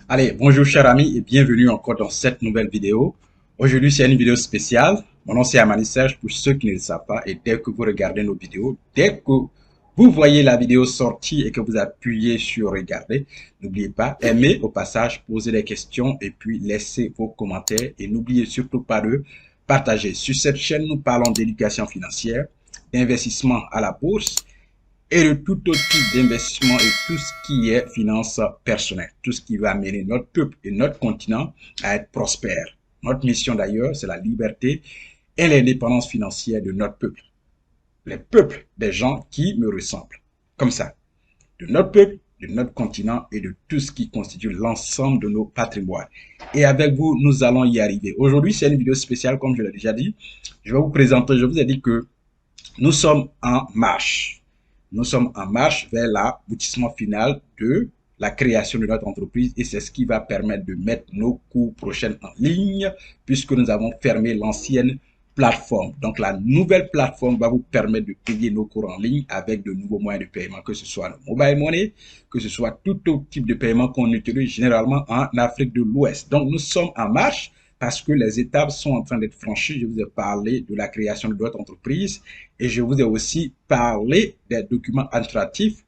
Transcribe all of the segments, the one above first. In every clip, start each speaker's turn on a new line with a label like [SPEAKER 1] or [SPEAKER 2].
[SPEAKER 1] Allez, bonjour chers amis et bienvenue encore dans cette nouvelle vidéo. Aujourd'hui, c'est une vidéo spéciale. Mon nom c'est Amani Serge pour ceux qui ne le savent pas. Et dès que vous regardez nos vidéos, dès que vous voyez la vidéo sortie et que vous appuyez sur regarder, n'oubliez pas, aimez au passage, posez des questions et puis laissez vos commentaires. Et n'oubliez surtout pas de partager. Sur cette chaîne, nous parlons d'éducation financière, d'investissement à la bourse et de tout autre type d'investissement et tout ce qui est finance personnelle, tout ce qui va amener notre peuple et notre continent à être prospère. Notre mission d'ailleurs, c'est la liberté et l'indépendance financière de notre peuple. Les peuples des gens qui me ressemblent. Comme ça. De notre peuple, de notre continent et de tout ce qui constitue l'ensemble de nos patrimoines. Et avec vous, nous allons y arriver. Aujourd'hui, c'est une vidéo spéciale, comme je l'ai déjà dit. Je vais vous présenter, je vous ai dit que nous sommes en marche. Nous sommes en marche vers l'aboutissement final de la création de notre entreprise et c'est ce qui va permettre de mettre nos cours prochains en ligne puisque nous avons fermé l'ancienne plateforme. Donc la nouvelle plateforme va vous permettre de payer nos cours en ligne avec de nouveaux moyens de paiement, que ce soit le mobile money, que ce soit tout autre type de paiement qu'on utilise généralement en Afrique de l'Ouest. Donc nous sommes en marche parce que les étapes sont en train d'être franchies. Je vous ai parlé de la création de votre entreprise et je vous ai aussi parlé des documents administratifs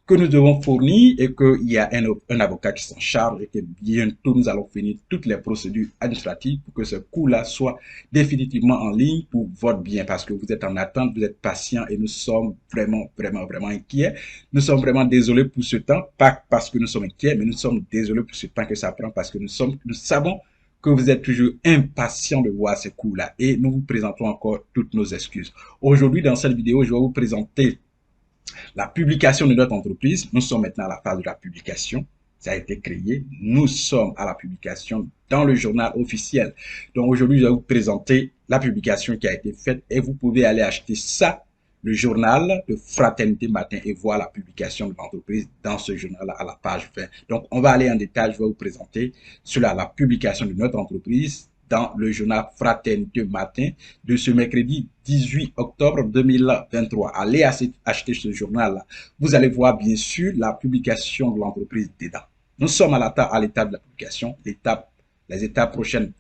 [SPEAKER 1] que nous devons fournir et qu'il y a un avocat qui s'en charge et que bientôt nous allons finir toutes les procédures administratives pour que ce cours-là soit définitivement en ligne pour votre bien parce que vous êtes en attente, vous êtes patient et nous sommes vraiment inquiets. Nous sommes vraiment désolés pour ce temps, pas parce que nous sommes inquiets, mais nous sommes désolés pour ce temps que ça prend parce que nous savons que vous êtes toujours impatient de voir ces cours-là et nous vous présentons encore toutes nos excuses. Aujourd'hui, dans cette vidéo, je vais vous présenter la publication de notre entreprise. Nous sommes maintenant à la phase de la publication. Ça a été créé. Nous sommes à la publication dans le journal officiel. Donc aujourd'hui, je vais vous présenter la publication qui a été faite et vous pouvez aller acheter ça, le journal de Fraternité Matin et voir la publication de l'entreprise dans ce journal à la page 20. Donc on va aller en détail. Je vais vous présenter cela, la publication de notre entreprise dans le journal Fraternité Matin de ce mercredi 18 octobre 2023. Allez acheter ce journal-là. Vous allez voir bien sûr la publication de l'entreprise dedans. Nous sommes à l'étape de la publication. Les étapes prochaines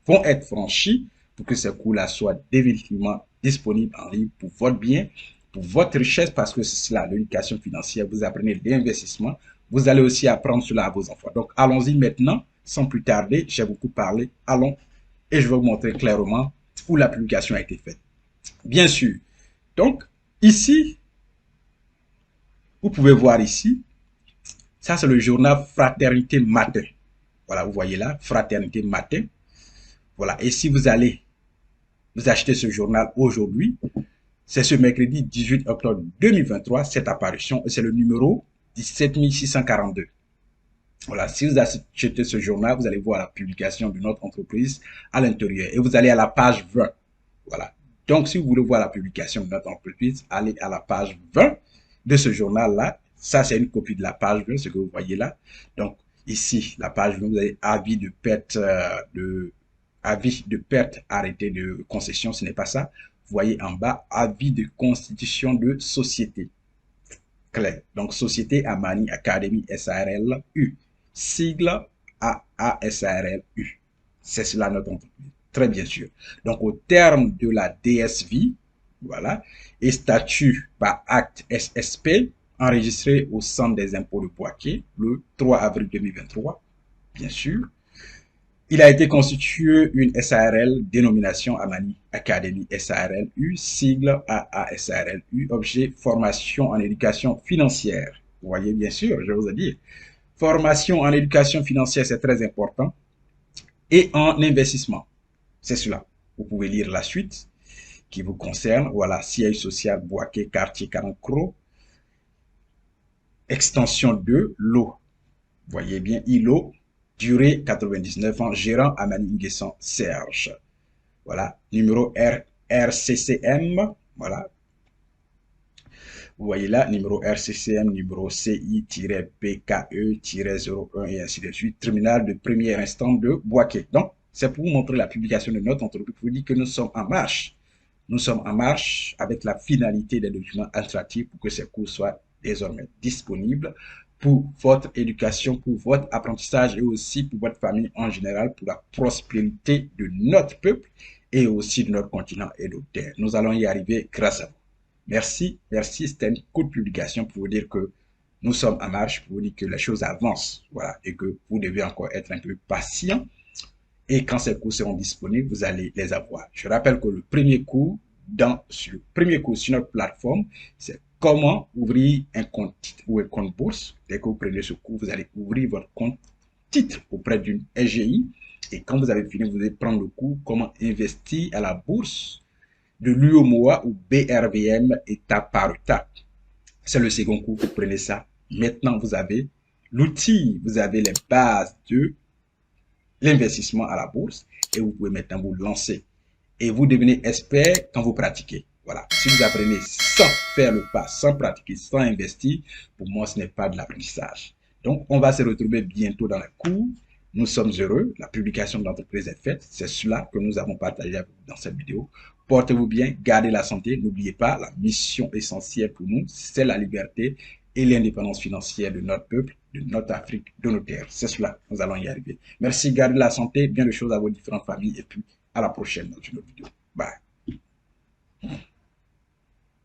[SPEAKER 1] vont être franchies pour que ce cours-là soit définitivement disponible en ligne pour votre bien, pour votre richesse, parce que c'est cela, l'éducation financière. Vous apprenez l'investissement. Vous allez aussi apprendre cela à vos enfants. Donc, allons-y maintenant, sans plus tarder. J'ai beaucoup parlé. Allons et je vais vous montrer clairement où la publication a été faite. Bien sûr. Donc, ici, vous pouvez voir ici, ça c'est le journal Fraternité Matin. Voilà, vous voyez là, Fraternité Matin. Voilà, et si vous allez vous acheter ce journal aujourd'hui, c'est ce mercredi 18 octobre 2023, cette apparition, et c'est le numéro 17642. Voilà, si vous achetez ce journal, vous allez voir la publication de notre entreprise à l'intérieur et vous allez à la page 20. Voilà. Donc, si vous voulez voir la publication de notre entreprise, allez à la page 20 de ce journal-là. Ça, c'est une copie de la page 20, ce que vous voyez là. Donc, ici, la page 20, vous avez avis de perte arrêté de concession. Ce n'est pas ça. Vous voyez en bas, avis de constitution de société. Clair. Donc, Société Amani Academy SARL U. Sigle AASARL-U. C'est cela notre entreprise. Très bien sûr. Donc, au terme de la DSV, voilà, et statut par acte SSP, enregistré au Centre des impôts de Poitiers le 3 avril 2023, bien sûr, il a été constitué une SARL, dénomination Amani Academy SARL-U, sigle AASARL-U, objet formation en éducation financière. Vous voyez bien sûr, je vous ai dit. Formation en éducation financière, c'est très important. Et en investissement, c'est cela. Vous pouvez lire la suite qui vous concerne. Voilà, siège social Boaké, quartier Carancro, extension 2, l'eau. Voyez bien, ILO, durée 99 ans, gérant Amani Nguessan Serge. Voilà, numéro RCCM, voilà. Vous voyez là, numéro RCCM, numéro CI-PKE-01 et ainsi de suite. Terminal de premier instant de Boaké. Donc, c'est pour vous montrer la publication de notre entreprise, pour vous dire que nous sommes en marche. Nous sommes en marche avec la finalité des documents administratifs pour que ces cours soient désormais disponibles pour votre éducation, pour votre apprentissage et aussi pour votre famille en général, pour la prospérité de notre peuple et aussi de notre continent et de notre terre. Nous allons y arriver grâce à vous. Merci, merci. C'était une courte publication pour vous dire que nous sommes en marche, pour vous dire que les choses avancent, voilà, et que vous devez encore être un peu patient. Et quand ces cours seront disponibles, vous allez les avoir. Je rappelle que le premier cours sur notre plateforme, c'est comment ouvrir un compte titre ou un compte bourse. Dès que vous prenez ce cours, vous allez ouvrir votre compte titre auprès d'une SGI. Et quand vous avez fini, vous allez prendre le cours comment investir à la bourse de l'UOMOA ou BRVM étape par étape. C'est le second cours, vous prenez ça. Maintenant, vous avez l'outil, vous avez les bases de l'investissement à la bourse et vous pouvez maintenant vous lancer. Et vous devenez expert quand vous pratiquez. Voilà. Si vous apprenez sans faire le pas, sans pratiquer, sans investir, pour moi, ce n'est pas de l'apprentissage. Donc, on va se retrouver bientôt dans les cours. Nous sommes heureux. La publication de l'entreprise est faite. C'est cela que nous avons partagé avec vous dans cette vidéo. Portez-vous bien, gardez la santé. N'oubliez pas, la mission essentielle pour nous, c'est la liberté et l'indépendance financière de notre peuple, de notre Afrique, de nos terres. C'est cela, nous allons y arriver. Merci, gardez la santé, bien de choses à vos différentes familles et puis à la prochaine dans une autre vidéo. Bye.